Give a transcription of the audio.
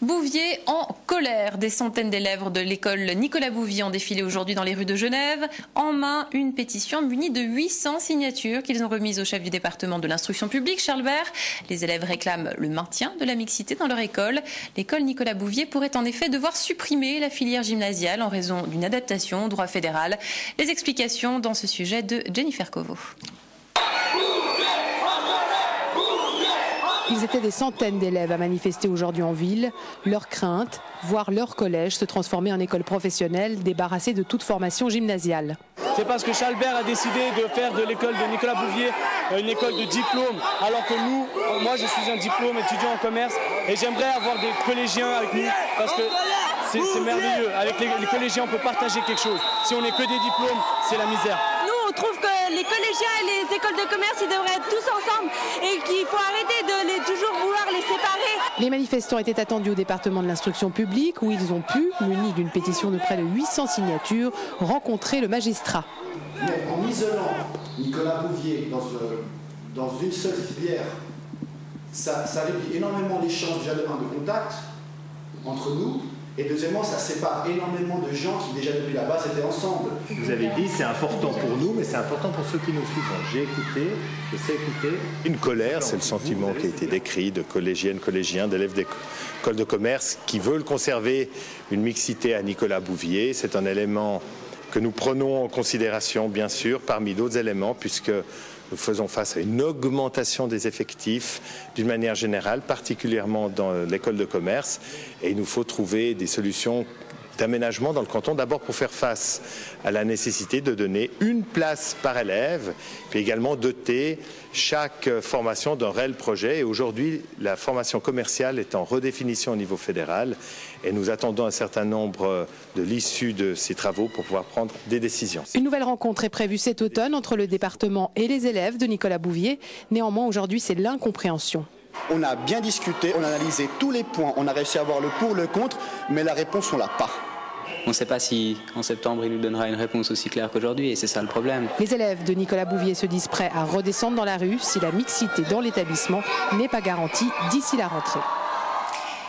Bouvier en colère. Des centaines d'élèves de l'école Nicolas Bouvier ont défilé aujourd'hui dans les rues de Genève. En main, une pétition munie de 800 signatures qu'ils ont remises au chef du département de l'instruction publique, Charles Bert. Les élèves réclament le maintien de la mixité dans leur école. L'école Nicolas Bouvier pourrait en effet devoir supprimer la filière gymnasiale en raison d'une adaptation au droit fédéral. Les explications dans ce sujet de Jennifer Covo. Ils étaient des centaines d'élèves à manifester aujourd'hui en ville. Leur crainte, voir leur collège se transformer en école professionnelle débarrassée de toute formation gymnasiale. C'est parce que Charles Bert a décidé de faire de l'école de Nicolas Bouvier une école de diplôme, alors que moi je suis un diplôme étudiant en commerce et j'aimerais avoir des collégiens avec nous parce que c'est merveilleux. Avec les collégiens on peut partager quelque chose. Si on n'est que des diplômes, c'est la misère. Nous on trouve que les collégiens et les écoles de commerce ils devraient être tous ensemble et qu'il faut arrêter de toujours vouloir les séparer. Les manifestants étaient attendus au département de l'instruction publique où ils ont pu, munis d'une pétition de près de 800 signatures, rencontrer le magistrat. En isolant Nicolas Bouvier dans une seule filière, ça réduit énormément les chances déjà de contact entre nous. Et deuxièmement, ça sépare énormément de gens qui déjà depuis la base étaient ensemble. Vous avez dit c'est important pour nous, mais c'est important pour ceux qui nous suivent. J'ai écouté, je sais écouter. Une colère, c'est le sentiment qui a été décrit de collégiennes, collégiens, d'élèves d'écoles de commerce qui veulent conserver une mixité à Nicolas Bouvier. C'est un élément que nous prenons en considération, bien sûr, parmi d'autres éléments, puisque nous faisons face à une augmentation des effectifs d'une manière générale, particulièrement dans l'école de commerce. Et il nous faut trouver des solutions d'aménagement dans le canton, d'abord pour faire face à la nécessité de donner une place par élève, puis également doter chaque formation d'un réel projet. Et aujourd'hui, la formation commerciale est en redéfinition au niveau fédéral et nous attendons un certain nombre de l'issue de ces travaux pour pouvoir prendre des décisions. Une nouvelle rencontre est prévue cet automne entre le département et les élèves de Nicolas Bouvier. Néanmoins, aujourd'hui, c'est l'incompréhension. On a bien discuté, on a analysé tous les points, on a réussi à voir le pour, le contre, mais la réponse, on l'a pas. On ne sait pas si en septembre il nous donnera une réponse aussi claire qu'aujourd'hui et c'est ça le problème. Les élèves de Nicolas Bouvier se disent prêts à redescendre dans la rue si la mixité dans l'établissement n'est pas garantie d'ici la rentrée.